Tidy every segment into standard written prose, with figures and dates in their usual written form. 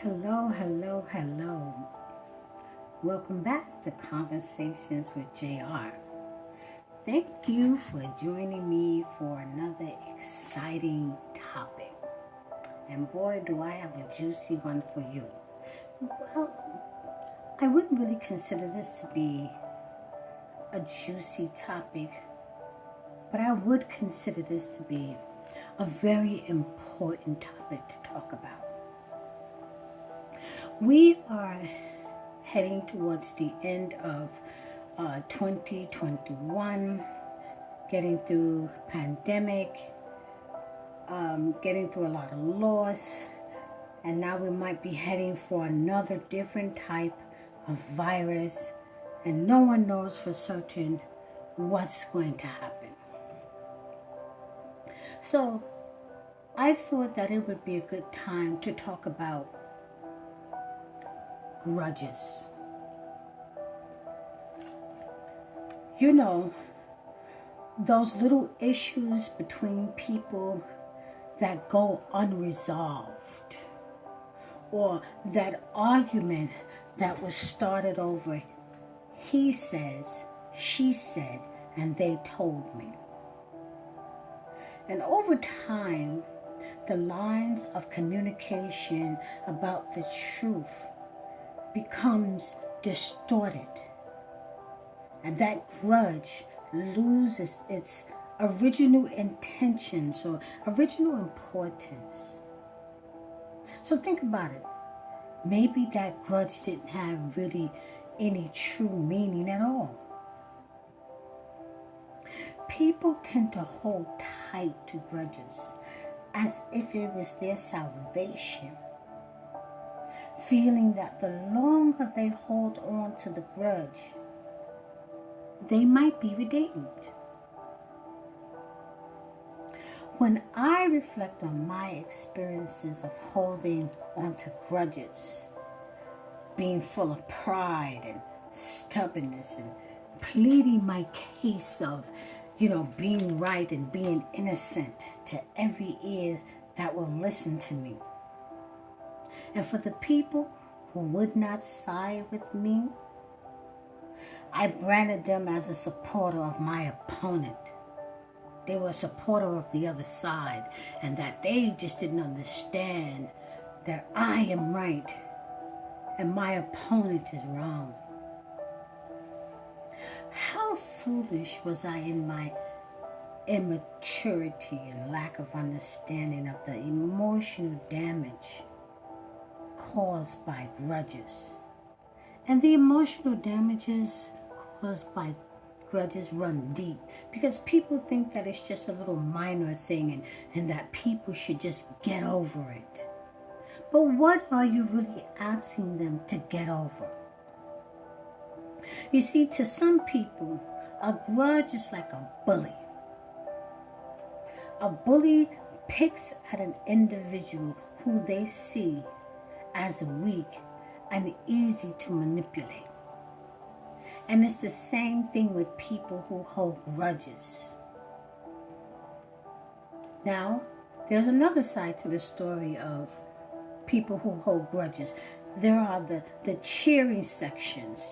Hello, hello, hello. Welcome back to Conversations with JR. Thank you for joining me for another exciting topic. And boy, do I have a juicy one for you. Well, I wouldn't really consider this to be a juicy topic, but I would consider this to be a very important topic to talk about. We are heading towards the end of 2021, getting through pandemic, getting through a lot of loss, and now we might be heading for another different type of virus, and no one knows for certain what's going to happen. So I thought that it would be a good time to talk about grudges. You know, those little issues between people that go unresolved, or that argument that was started over he says, she said, and they told me. And over time, the lines of communication about the truth becomes distorted, and that grudge loses its original intentions or original importance. So think about it. Maybe that grudge didn't have really any true meaning at all. People tend to hold tight to grudges as if it was their salvation, feeling that the longer they hold on to the grudge, they might be redeemed. When I reflect on my experiences of holding onto grudges, being full of pride and stubbornness and pleading my case of, being right and being innocent to every ear that will listen to me, and for the people who would not side with me, I branded them as a supporter of my opponent. They were a supporter of the other side, and that they just didn't understand that I am right and my opponent is wrong. How foolish was I in my immaturity and lack of understanding of the emotional damage caused by grudges. And the emotional damages caused by grudges run deep, because people think that it's just a little minor thing and that people should just get over it. But what are you really asking them to get over? You see, to some people, a grudge is like a bully. A bully picks at an individual who they see as weak and easy to manipulate. And it's the same thing with people who hold grudges. Now, there's another side to the story of people who hold grudges. There are the cheering sections,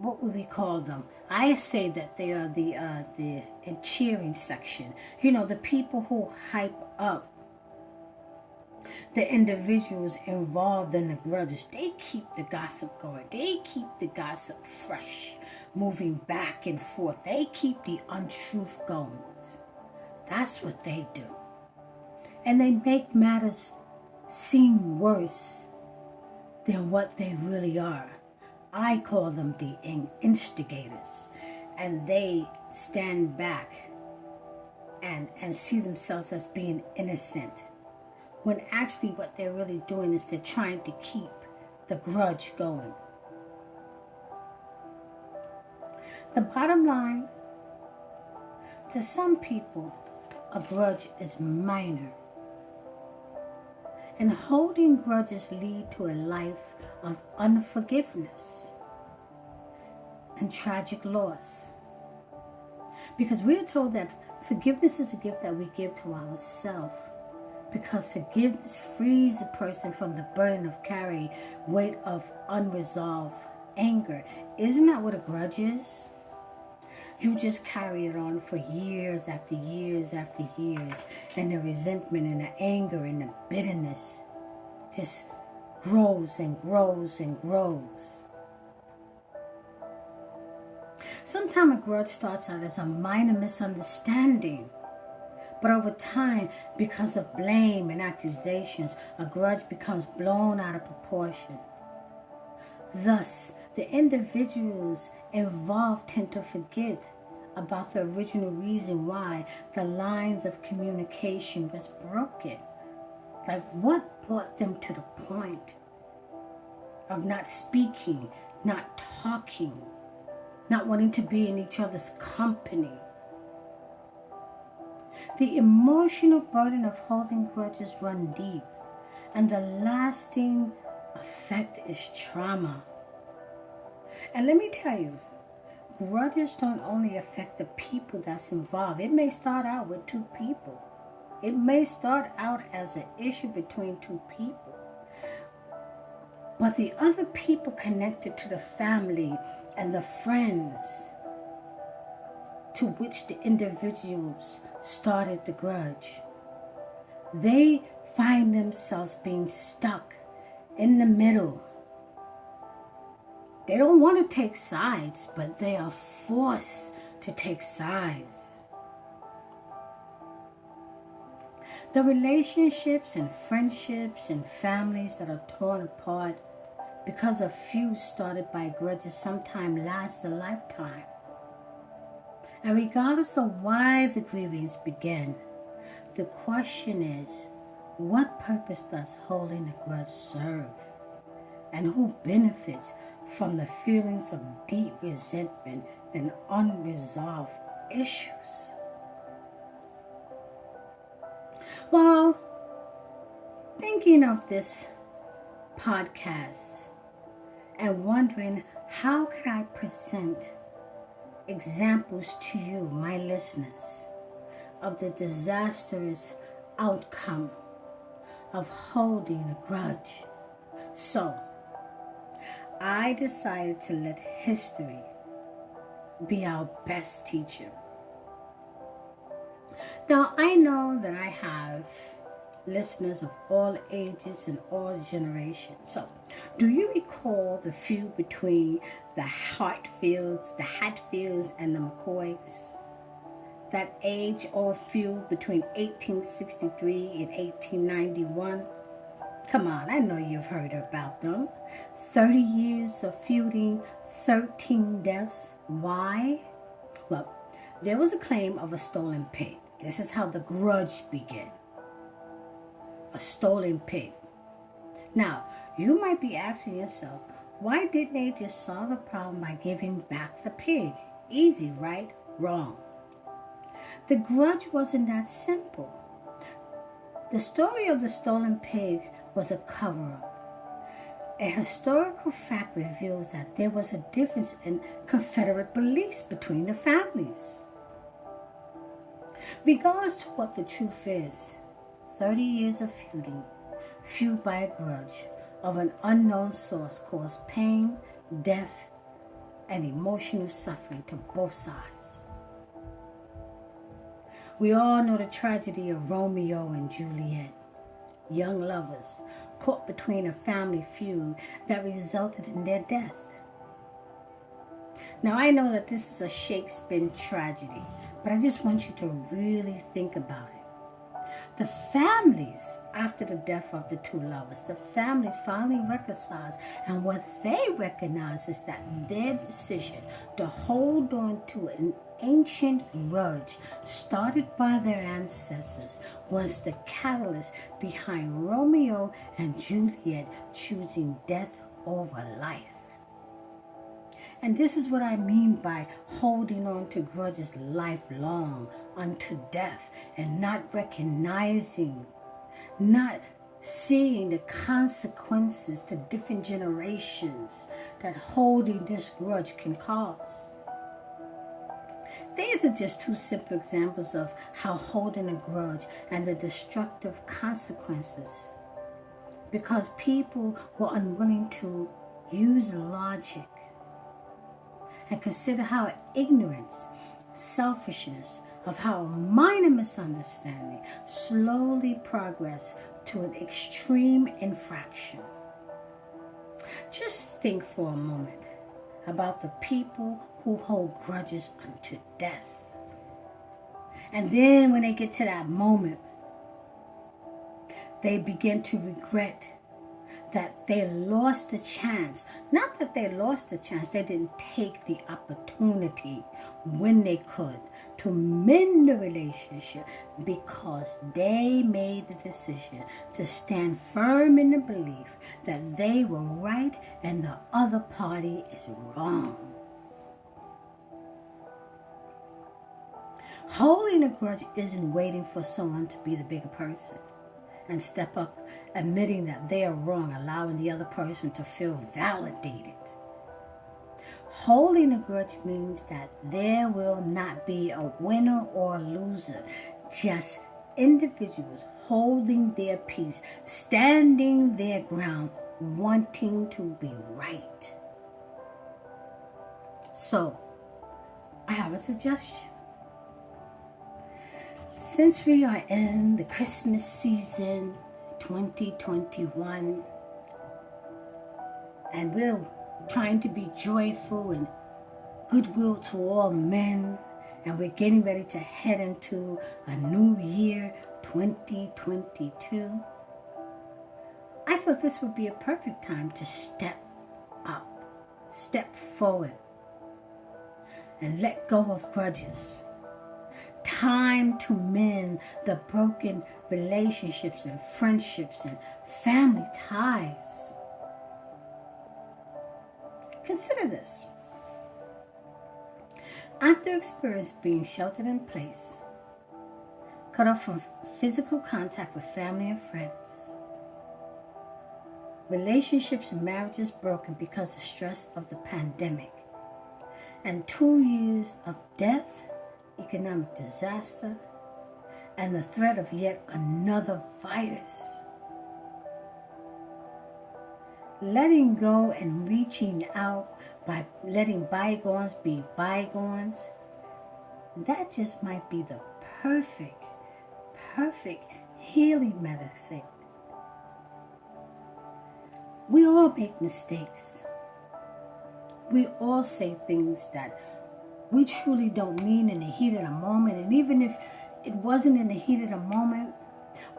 what would we call them? I say that they are the cheering section. The people who hype up the individuals involved in the grudges. They keep the gossip going. They keep the gossip fresh, moving back and forth. They keep the untruth going. That's what they do. And they make matters seem worse than what they really are. I call them the instigators. And they stand back and see themselves as being innocent, when actually what they're really doing is they're trying to keep the grudge going. The bottom line, to some people, a grudge is minor. And holding grudges lead to a life of unforgiveness and tragic loss. Because we're told that forgiveness is a gift that we give to ourselves because forgiveness frees a person from the burden of carrying weight of unresolved anger. Isn't that what a grudge is? You just carry it on for years after years after years, and the resentment and the anger and the bitterness just grows and grows and grows. Sometimes a grudge starts out as a minor misunderstanding, but over time, because of blame and accusations, a grudge becomes blown out of proportion. Thus, the individuals involved tend to forget about the original reason why the lines of communication was broken. Like, what brought them to the point of not speaking, not talking, not wanting to be in each other's company? The emotional burden of holding grudges run deep, and the lasting effect is trauma. And let me tell you, grudges don't only affect the people that's involved. It may start out with two people. It may start out as an issue between two people. But the other people connected to the family and the friends to which the individuals started the grudge, they find themselves being stuck in the middle. They don't want to take sides, but they are forced to take sides. The relationships and friendships and families that are torn apart because of feuds started by grudges sometimes last a lifetime. And regardless of why the grievance began, the question is, what purpose does holding a grudge serve? And who benefits from the feelings of deep resentment and unresolved issues? Well, thinking of this podcast and wondering how could I present examples to you, my listeners, of the disastrous outcome of holding a grudge. So, I decided to let history be our best teacher. Now, I know that I have listeners of all ages and all generations. So, do you recall the feud between the Hatfields and the McCoys? That age-old feud between 1863 and 1891? Come on, I know you've heard about them. 30 years of feuding, 13 deaths. Why? Well, there was a claim of a stolen pig. This is how the grudge began. A stolen pig. Now, you might be asking yourself, why didn't they just solve the problem by giving back the pig? Easy, right? Wrong. The grudge wasn't that simple. The story of the stolen pig was a cover-up. A historical fact reveals that there was a difference in Confederate beliefs between the families. Regardless to what the truth is, 30 years of feud by a grudge of an unknown source caused pain, death, and emotional suffering to both sides. We all know the tragedy of Romeo and Juliet, young lovers caught between a family feud that resulted in their death. Now, I know that this is a Shakespearean tragedy, but I just want you to really think about it. The families, after the death of the two lovers, the families finally reconciled, and what they recognize is that their decision to hold on to an ancient grudge started by their ancestors was the catalyst behind Romeo and Juliet choosing death over life. And this is what I mean by holding on to grudges lifelong unto death and not recognizing, not seeing the consequences to different generations that holding this grudge can cause. These are just two simple examples of how holding a grudge and the destructive consequences. Because people were unwilling to use logic and consider how ignorance, selfishness, of how a minor misunderstanding slowly progressed to an extreme infraction. Just think for a moment about the people who hold grudges unto death. And then when they get to that moment, they begin to regret that they lost the chance. Not that they lost the chance, they didn't take the opportunity when they could to mend the relationship, because they made the decision to stand firm in the belief that they were right and the other party is wrong. Holding a grudge isn't waiting for someone to be the bigger person and step up, admitting that they are wrong, allowing the other person to feel validated. Holding a grudge means that there will not be a winner or a loser, just individuals holding their peace, standing their ground, wanting to be right. So, I have a suggestion. Since we are in the Christmas season 2021, and we're trying to be joyful and goodwill to all men, and we're getting ready to head into a new year, 2022, I thought this would be a perfect time to step up, step forward, and let go of grudges. Time to mend the broken relationships and friendships and family ties. Consider this. After experience being sheltered in place, cut off from physical contact with family and friends, relationships and marriages broken because of stress of the pandemic, and 2 years of death, economic disaster, and the threat of yet another virus. Letting go and reaching out by letting bygones be bygones, that just might be the perfect healing medicine. We all make mistakes. We all say things that we truly don't mean in the heat of the moment. And even if it wasn't in the heat of the moment,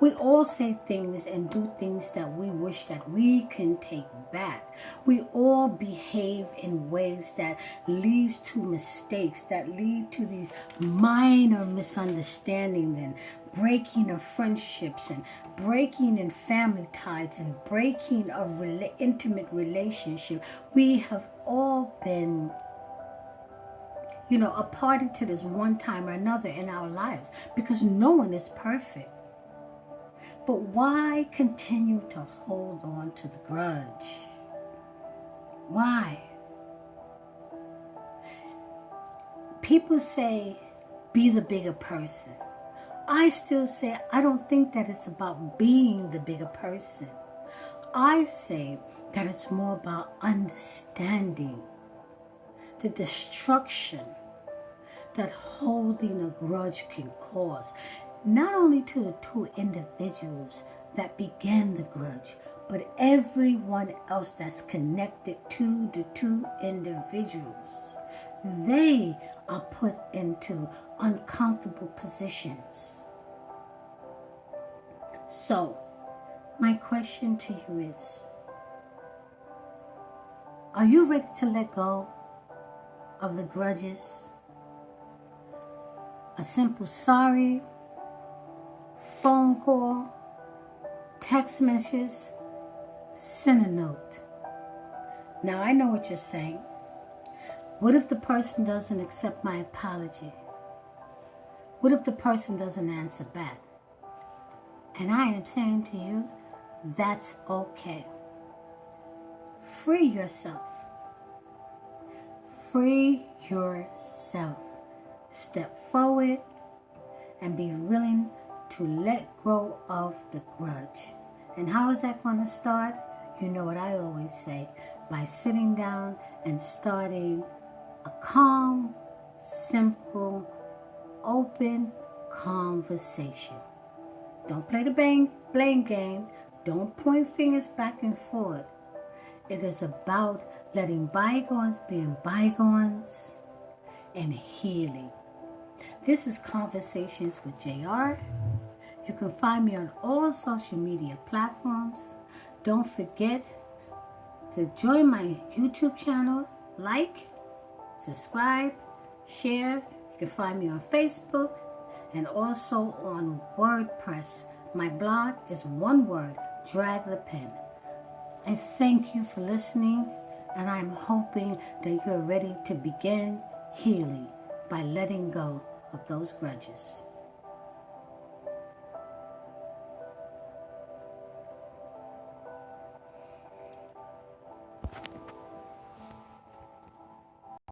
we all say things and do things that we wish that we can take back. We all behave in ways that leads to mistakes, that lead to these minor misunderstandings and breaking of friendships and breaking in family ties and breaking of intimate relationship. We have all been a party to this one time or another in our lives, because no one is perfect. But why continue to hold on to the grudge? Why? People say, be the bigger person. I still say, I don't think that it's about being the bigger person. I say that it's more about understanding the destruction that holding a grudge can cause, not only to the two individuals that began the grudge, but everyone else that's connected to the two individuals. They are put into uncomfortable positions. So, my question to you is, are you ready to let go of the grudges? A simple sorry, phone call, text messages, send a note. Now I know what you're saying. What if the person doesn't accept my apology? What if the person doesn't answer back? And I am saying to you, that's okay. Free yourself. Free yourself. step forward and be willing to let go of the grudge. And how is that going to start? You know what I always say, by sitting down and starting a calm, simple, open conversation. Don't play the blame game. Don't point fingers back and forth. It is about letting bygones be bygones and healing. This is Conversations with JR. You can find me on all social media platforms. Don't forget to join my YouTube channel, like, subscribe, share. You can find me on Facebook and also on WordPress. My blog is one word, Drag the Pen. I thank you for listening, and I'm hoping that you're ready to begin healing by letting go of those grudges.